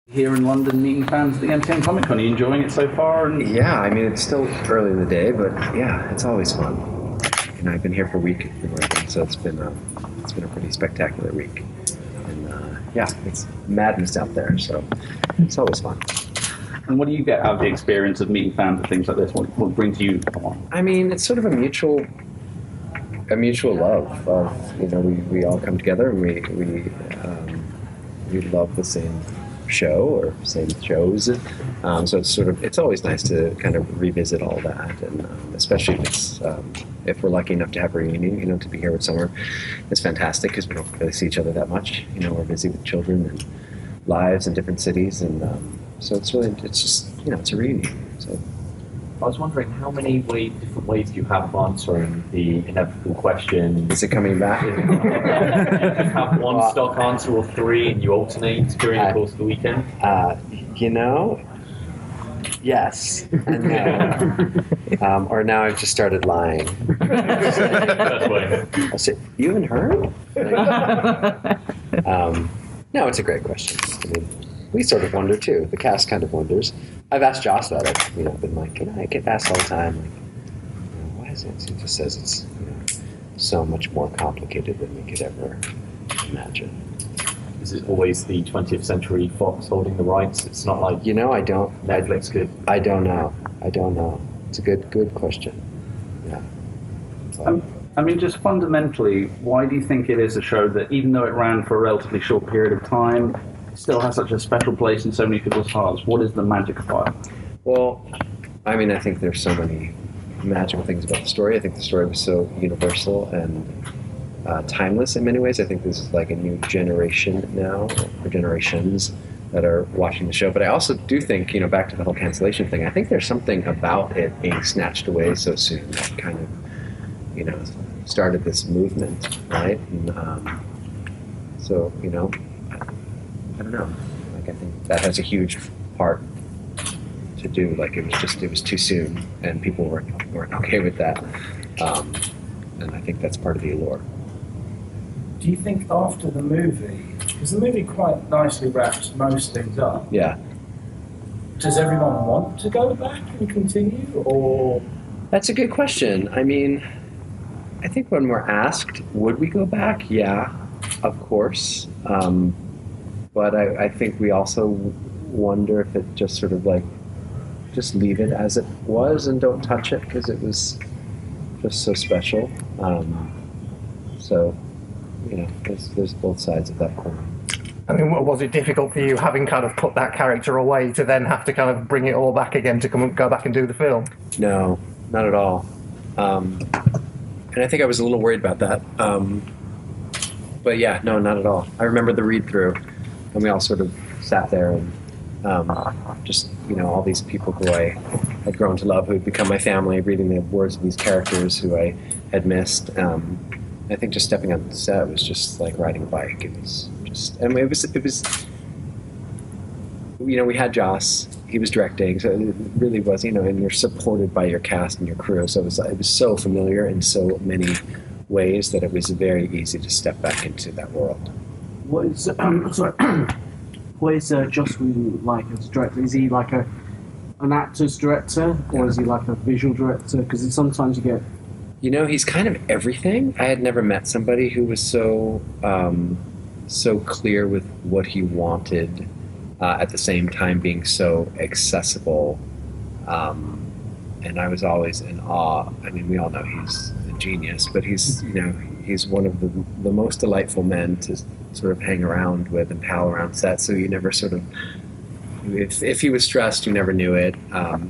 Here in London, meeting fans at the MCM Comic Con. Are you enjoying it so far? Yeah, I mean, it's still early in the day, but yeah, it's always fun. You know, I've been here for a week, so it's been a pretty spectacular week. And yeah, it's madness out there, so it's always fun. And what do you get out of the experience of meeting fans and things like this? What brings you on? I mean, it's sort of a mutual love of, you know, we all come together and we love the same show or same shows, so it's always nice to kind of revisit all that, and especially if we're lucky enough to have a reunion, you know, to be here with someone, it's fantastic because we don't really see each other that much. You know, we're busy with children and lives in different cities, and so it's just, you know, it's a reunion. So I was wondering how many different ways you have of answering the inevitable question. Is it coming back? Do you have one stock answer or three and you alternate during the course of the weekend? You know, yes and no. Or now I've just started lying. I said, you haven't heard? No, it's a great question. I mean, we sort of wonder too. The cast kind of wonders. I've asked Joss about it. You know, been like, can I get asked all the time? Like, you know, why is it? He just says it's, you know, so much more complicated than we could ever imagine. Is it always the 20th Century Fox holding the rights? It's not like, you know, I don't. Netflix could. I don't know. It's a good question. Yeah. I mean, just fundamentally, why do you think it is a show that, even though it ran for a relatively short period of time, still has such a special place in so many people's hearts? What is the magic of it? Well, I mean, I think there's so many magical things about the story. I think the story was so universal and timeless in many ways. I think this is like a new generation now, or generations, that are watching the show. But I also do think, you know, back to the whole cancellation thing, I think there's something about it being snatched away so soon that kind of, you know, started this movement, right? And so, you know, I don't know. Like, I think that has a huge part to do. Like, it was too soon, and people weren't okay with that. And I think that's part of the allure. Do you think after the movie, because the movie quite nicely wraps most things up? Yeah. Does everyone want to go back and continue, or? That's a good question. I mean, I think when we're asked, would we go back? Yeah, of course. But I think we also wonder if it just sort of like, just leave it as it was and don't touch it because it was just so special. So, you know, there's both sides of that coin. I mean, was it difficult for you, having kind of put that character away, to then have to kind of bring it all back again to go back and do the film? No, not at all. And I think I was a little worried about that. But yeah, no, not at all. I remember the read-through. And we all sort of sat there and just, you know, all these people who I had grown to love, who had become my family, reading the words of these characters who I had missed. I think just stepping on the set was just like riding a bike. It was just, and it was, you know, we had Joss, he was directing, so it really was, you know, and you're supported by your cast and your crew, so it was so familiar in so many ways that it was very easy to step back into that world. What is Joss Whedon like as a director? Is he like an actor's director, or is he like a visual director? Because sometimes you get... You know, he's kind of everything. I had never met somebody who was so clear with what he wanted, at the same time being so accessible. And I was always in awe. I mean, we all know he's a genius, but he's, you know, he's one of the most delightful men to sort of hang around with and pal around set. So you never sort of, if he was stressed, you never knew it.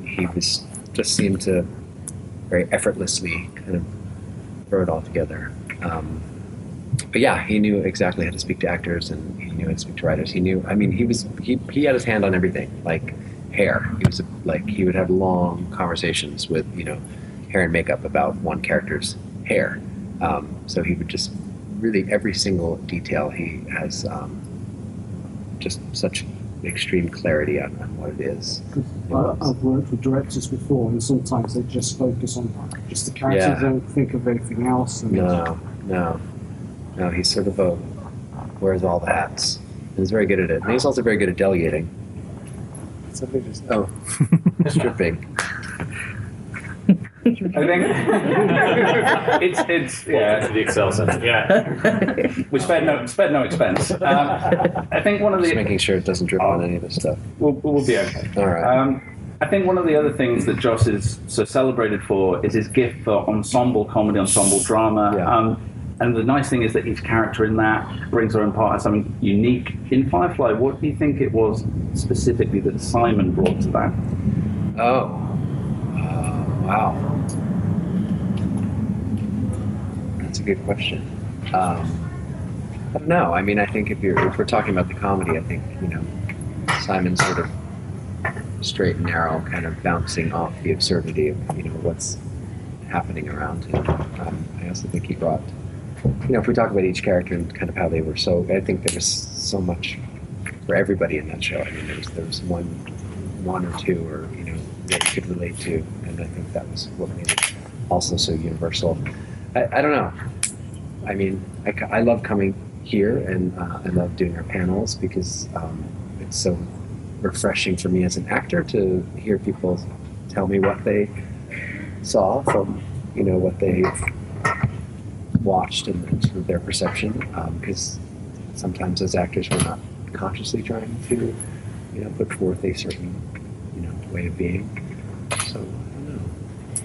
He just seemed to very effortlessly kind of throw it all together. But yeah, he knew exactly how to speak to actors, and he knew how to speak to writers. He knew, I mean, he had his hand on everything, like hair. He would have long conversations with, you know, hair and makeup about one character's hair. So he would just really, every single detail, he has just such extreme clarity on what it is. I've worked with directors before, and sometimes they just focus on just the characters, Yeah. don't think of anything else. And No. He's sort of wears all the hats. And he's very good at it. And he's also very good at delegating. Somebody just stripping. I think it's To the Excel center. yeah. We spared no expense. I think one of Just the making sure it doesn't drip on any of this stuff. we'll be okay. All right. I think one of the other things that Joss is so celebrated for is his gift for ensemble comedy, ensemble drama. Yeah. And the nice thing is that each character in that brings their own part as something unique. In Firefly, what do you think it was specifically that Simon brought to that? Wow. That's a good question. I don't know. I mean, I think if we're talking about the comedy, I think, Simon's sort of straight and narrow, kind of bouncing off the absurdity of, what's happening around him. I also think he brought, if we talk about each character and kind of how they were, so I think there was so much for everybody in that show. I mean, there was one or two, or that you could relate to, and I think that was what made it also so universal. I don't know. I mean, I love coming here, and I love doing our panels because it's so refreshing for me as an actor to hear people tell me what they saw from what they watched and sort of their perception, because sometimes as actors we're not consciously trying to put forth a certain way of being. So I don't know.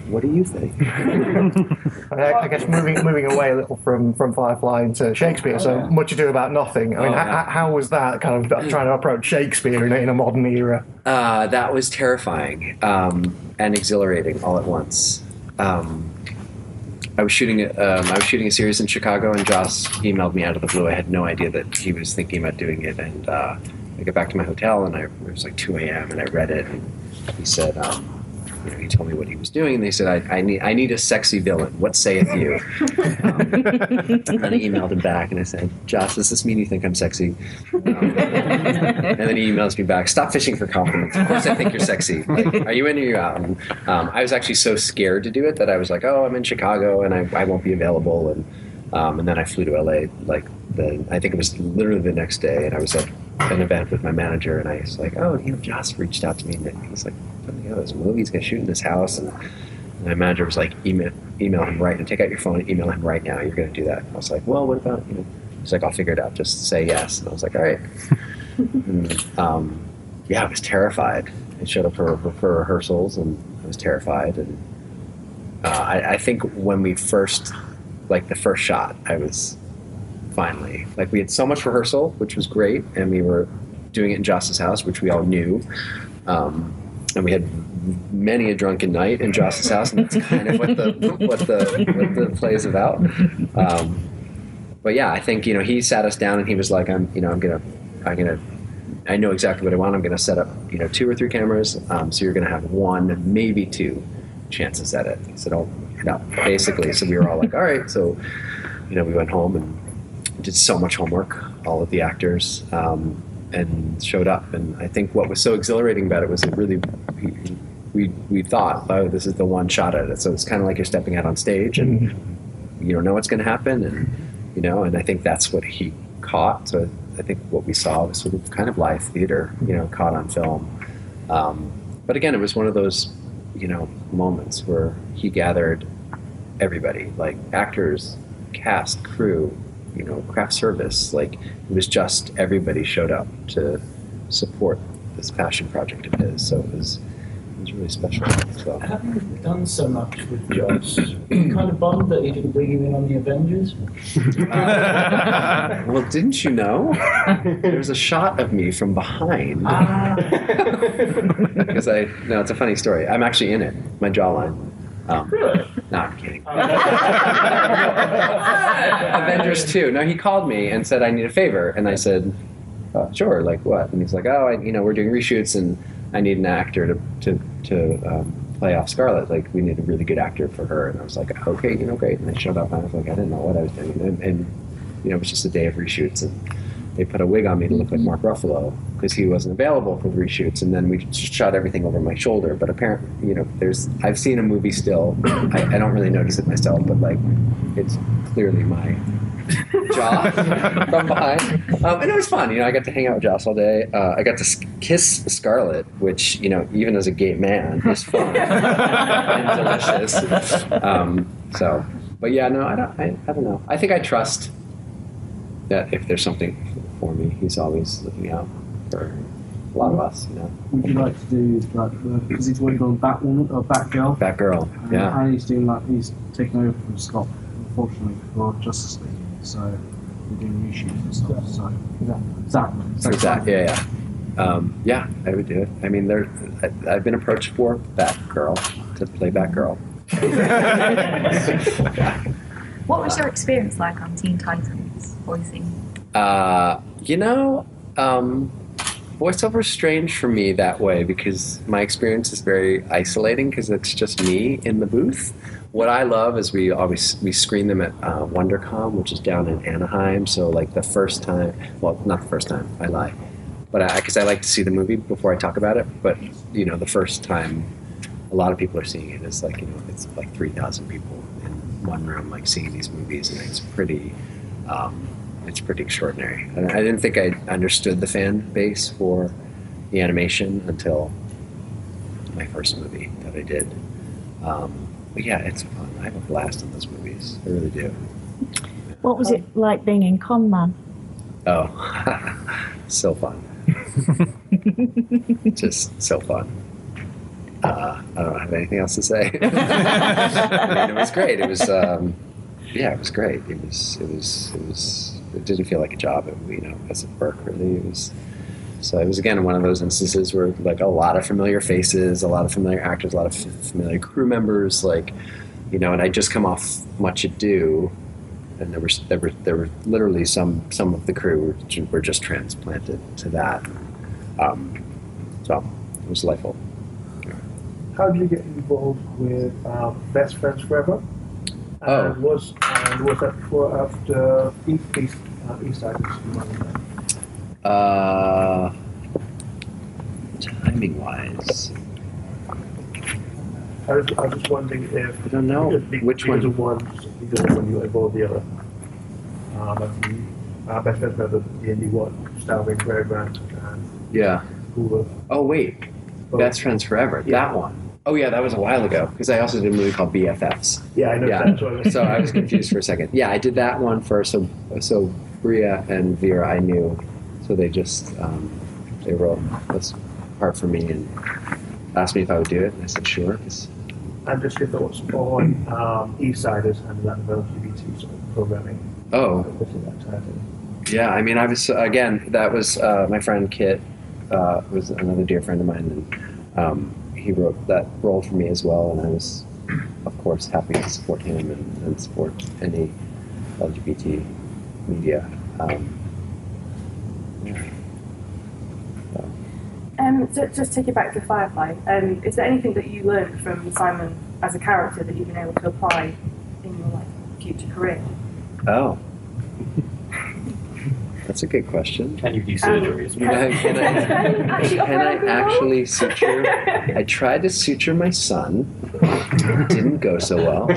What do you think? I guess moving away a little from Firefly into Shakespeare, so Much Ado About Nothing. I mean, how was that kind of trying to approach Shakespeare in a modern era? That was terrifying and exhilarating all at once. I was shooting a series in Chicago, and Joss emailed me out of the blue. I had no idea that he was thinking about doing it, and I got back to my hotel, and it was like 2 a.m. and I read it, and he said, he told me what he was doing, and they said, I need a sexy villain. What saith you? And I emailed him back, and I said, Joss, does this mean you think I'm sexy? And then he emails me back, stop fishing for compliments. Of course I think you're sexy. Like, are you in or are you out? And I was actually so scared to do it that I was like, I'm in Chicago, and I won't be available. And then I flew to LA, I think it was literally the next day, and I was at an event with my manager, and I was like, Joss reached out to me, and he was like, this movie's gonna shoot in this house, and my manager was like, email him right, and take out your phone and email him right now, you're gonna do that. And I was like, well, what about, he's like, I'll figure it out, just say yes. And I was like, all right. And, I was terrified. I showed up for rehearsals, and I was terrified, and I think when we first, the first shot, I was finally, we had so much rehearsal, which was great, and we were doing it in Joss's house, which we all knew, and we had many a drunken night in Joss's house, and that's kind of what the play is about. But yeah, I think he sat us down, and he was like, I know exactly what I want. I'm gonna set up 2 or 3 cameras, so you're gonna have 1, maybe 2 chances at it. He said, basically. So we were all like, all right. So we went home and did so much homework, all of the actors, and showed up. And I think what was so exhilarating about it was it really, we thought, this is the one shot at it. So it's kind of like you're stepping out on stage, and you don't know what's going to happen, and and I think that's what he caught. So I think what we saw was sort of kind of live theater, caught on film. But again, it was one of those, moments where he gathered everybody, like actors, cast, crew, craft service. It was just everybody showed up to support this passion project of his. So it was really special. So. Having done so much with Joss, you kind of bummed that he didn't bring you in on the Avengers? Well, didn't you know? There's a shot of me from behind. Because it's a funny story. I'm actually in it, my jawline. Really? No, I'm kidding. Avengers 2. No, he called me and said, I need a favor. And I said, sure, like what? And he's like, we're doing reshoots, and I need an actor to play off Scarlett. We need a really good actor for her. And I was like, okay, great. And I showed up, and I was like, I didn't know what I was doing. And it was just a day of reshoots. And they put a wig on me to look like Mark Ruffalo because he wasn't available for the reshoots, and then we just shot everything over my shoulder. But apparently, I've seen a movie still. I don't really notice it myself, but like, it's clearly my jaw from behind. And it was fun. I got to hang out with Joss all day. I got to kiss Scarlett, which, even as a gay man, is fun and delicious. But yeah, no, I don't know. I think I trust that if there's something for me, he's always looking out for a lot of us. Would you like to do because he's working on Batwoman or Batgirl? Batgirl, yeah. And he's taking over from Scott, unfortunately, for Justice League. So we're doing reshoots and stuff. So exactly. Yeah, I would do it. I mean, I've been approached for Batgirl to play Batgirl. What was your experience like on Teen Titans voicing? Voiceover is strange for me that way because my experience is very isolating because it's just me in the booth. What I love is we screen them at WonderCon, which is down in Anaheim. So like the first time, well, not the first time, I lie, but because I like to see the movie before I talk about it. But the first time, a lot of people are seeing it. It's like it's like 3,000 people in one room, like seeing these movies, and it's pretty extraordinary. And I didn't think I understood the fan base for the animation until my first movie that I did. But yeah, it's fun. I have a blast in those movies. I really do. What was it like being in Con Man? Oh, so fun. Just so fun. I don't have anything else to say. It was great. It was, it was great. It didn't feel like a job, as a work, really. It was again one of those instances where like a lot of familiar faces, a lot of familiar actors, a lot of familiar crew members, and I just come off Much Ado, and there were literally some of the crew were just transplanted to that. So it was delightful. How did you get involved with Best Friends Forever? And was that before or after East Side? Timing-wise, I was just wondering if I don't know which one. Because one you involved the other. Best Friends Forever, the indie one, starring Cary Grant and Hoover. Oh wait, Best Friends Forever. Yeah. That one. Oh yeah, that was a while ago because I also did a movie called BFFs. Yeah, I know. Yeah. So I was confused for a second. Yeah, I did that one first. So Bria and Vera I knew, so they just they wrote this part for me and asked me if I would do it, and I said sure. And just your thoughts on Eastsiders and that LGBT sort of programming. Oh. Yeah, I mean, I was that was my friend Kit, was another dear friend of mine, and he wrote that role for me as well, and I was, of course, happy to support him and support any LGBT media. So just take it back to Firefly. Is there anything that you learned from Simon as a character that you've been able to apply in your future career? Oh. That's a good question. Can you do surgery? Can I actually suture? I tried to suture my son. It didn't go so well.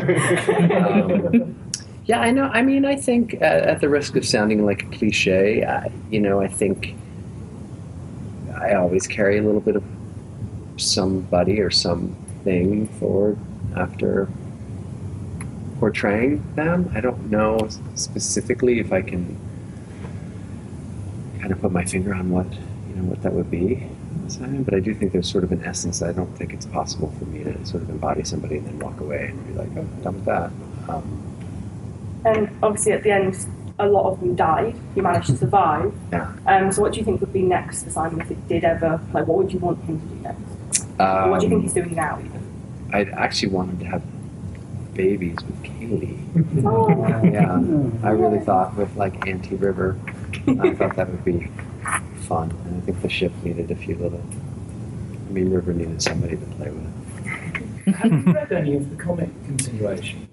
Yeah, I know. I mean, I think at the risk of sounding like a cliche, I think I always carry a little bit of somebody or something forward after portraying them. I don't know specifically if I can kind of put my finger on what that would be, but I do think there's sort of an essence. I don't think it's possible for me to sort of embody somebody and then walk away and be like, oh, done with that. And obviously at the end, a lot of them died. You managed to survive. Yeah. So what do you think would be next for Simon if it did ever, what would you want him to do next? What do you think he's doing now even? I'd actually want him to have babies with Kaylee. Oh. Yeah, I really thought with Auntie River, I thought that would be fun. And I think the ship needed a few little, River needed somebody to play with. Have you read any of the comic continuation?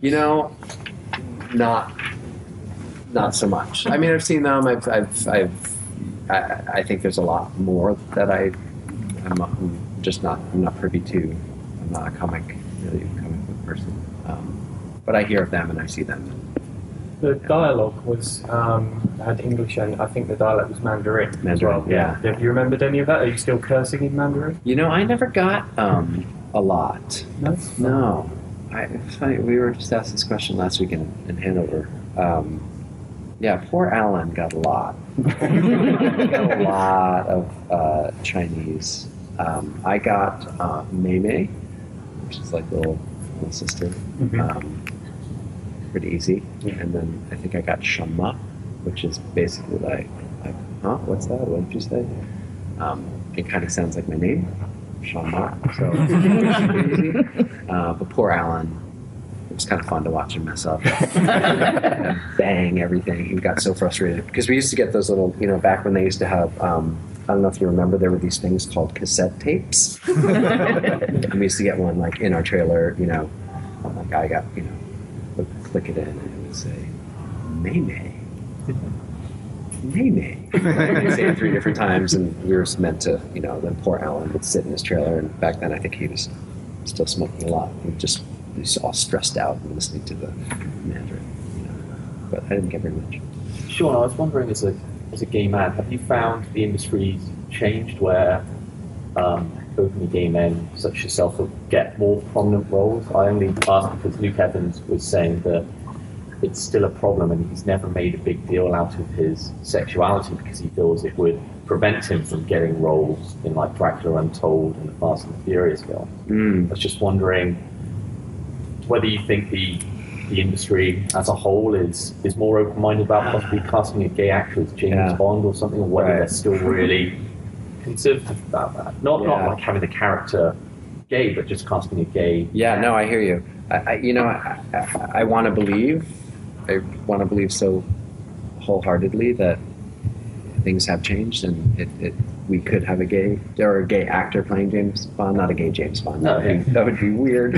Not so much. I've seen them. I've I think there's a lot more that I'm not privy to. I'm not a comic book person, but I hear of them and I see them. The dialogue was had English and I think the dialect was Mandarin. As well. Yeah. Have you remembered any of that? Are you still cursing in Mandarin? You know, I never got a lot. No. It's funny. We were just asked this question last week in Hanover. Yeah, poor Alan got a lot. Got a lot of Chinese. I got Mei Mei, which is like little sister. Pretty easy. And then I think I got Sean Maher, which is basically like, huh? What's that? What did you say? It kind of sounds like my name, Sean Maher. So it's pretty easy. But poor Alan, it was kind of fun to watch him mess up. Bang everything. He got so frustrated because we used to get those little, back when they used to have. I don't know if you remember, there were these things called cassette tapes. And we used to get one like in our trailer. Like I got, would click it in and it would say, Mei Mei. Mei Mei. I'd say it 3 different times, and we were meant to, then poor Alan would sit in his trailer, and back then I think he was still smoking a lot. He was all stressed out and listening to the Mandarin, But I didn't get very much. Sean, I was wondering, as a gay man, have you found the industry's changed where openly gay men such as yourself will get more prominent roles? I only asked because Luke Evans was saying that it's still a problem and he's never made a big deal out of his sexuality because he feels it would prevent him from getting roles in like Dracula Untold and the Fast and the Furious film. I was just wondering whether you think the industry as a whole is more open-minded about possibly casting a gay actor as James Bond or something, or whether they're still really conservative about that. Not like having the character gay, but just casting a gay. Yeah, no, I hear you. I want to believe. I want to believe so wholeheartedly that things have changed, and we could have a gay actor playing James Bond, not a gay James Bond. No, that would be weird.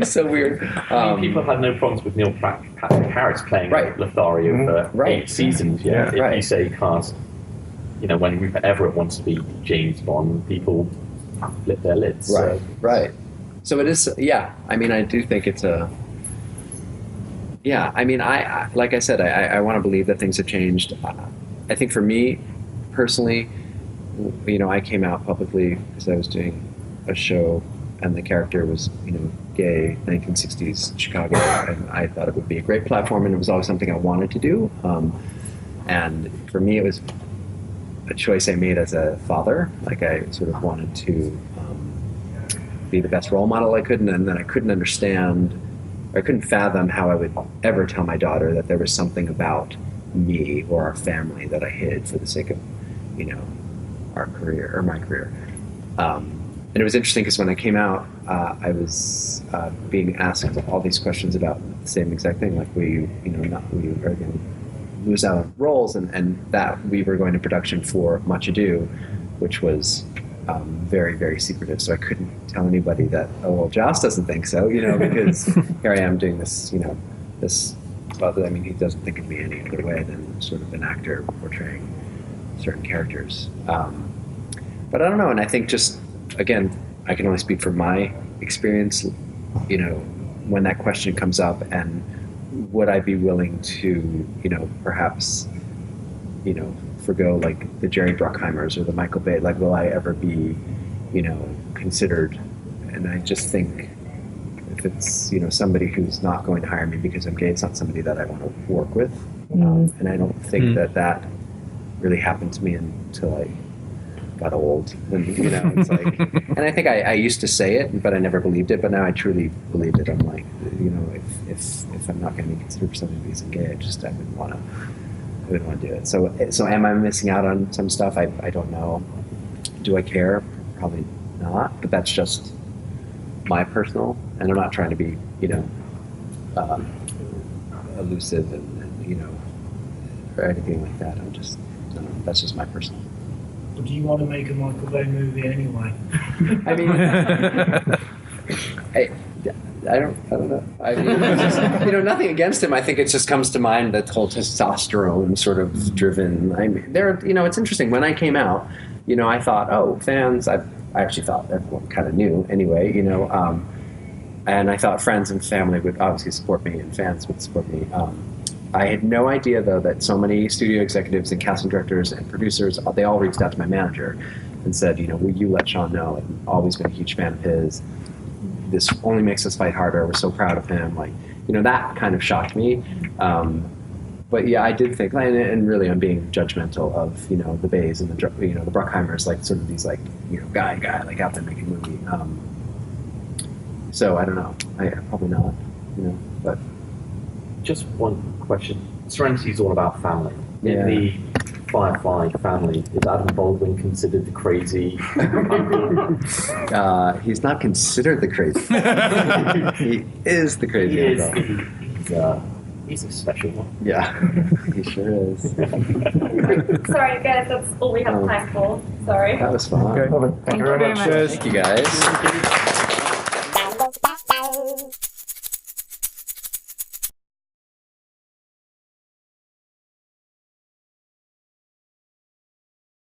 So weird. People have no problems with Neil Patrick Harris playing Lothario for 8 seasons. If you say cast, when Rupert Everett wants to be James Bond, people flip their lids. Right. So it is. Yeah. I mean, I do think it's a. Yeah. I mean, I like I said, I want to believe that things have changed. I think for me, personally, I came out publicly because I was doing a show and the character was, gay, 1960s Chicago, and I thought it would be a great platform, and it was always something I wanted to do. And for me, it was a choice I made as a father. Like I sort of wanted to be the best role model I could, and then I couldn't understand, or I couldn't fathom how I would ever tell my daughter that there was something about me or our family that I hid for the sake of, our career or my career. And it was interesting because when I came out, I was being asked all these questions about the same exact thing, like we are going to lose out on roles, and that we were going to production for Much Ado, which was very, very secretive. So I couldn't tell anybody that, Joss doesn't think so, because here I am doing this, this. But I mean, he doesn't think of me any other way than sort of an actor portraying certain characters. But I don't know, and I think just, again, I can only speak from my experience, when that question comes up, and would I be willing to, perhaps, forgo like the Jerry Bruckheimers or the Michael Bay, like will I ever be, considered? And I just think if it's, somebody who's not going to hire me because I'm gay, it's not somebody that I want to work with. And I don't think that really happened to me until I got old. And, it's like, and I think I used to say it, but I never believed it. But now I truly believe it. I'm like, if I'm not going to be considered for something because I'm gay, I wouldn't want to do it. So am I missing out on some stuff? I don't know. Do I care? Probably not. But that's just my personal, and I'm not trying to be, elusive and or anything like that. I'm just, that's just my personal. But do you want to make a Michael Bay movie anyway? I mean, I don't know. I mean, it's just, nothing against him. I think it just comes to mind that whole testosterone sort of driven. I mean, it's interesting. When I came out, I thought, oh, fans. I actually thought everyone kind of knew anyway. And I thought friends and family would obviously support me, and fans would support me. I had no idea, though, that so many studio executives and casting directors and producers, they all reached out to my manager and said, will you let Sean know? I've always been a huge fan of his. This only makes us fight harder. We're so proud of him. That kind of shocked me. But yeah, I did think, and really I'm being judgmental of, the Bays and the Bruckheimers, like sort of these guy, like out there making a movie. So I don't know. I probably not, but. Just one question. Serenity is all about family. Yeah. In the Firefly family, is Adam Baldwin considered the crazy? He's not considered the crazy. He is the crazy. He's a special one. Yeah, he sure is. Sorry, guys, that's all we have time for. Sorry. That was fun. Okay. Thank you very much. Thank you, guys.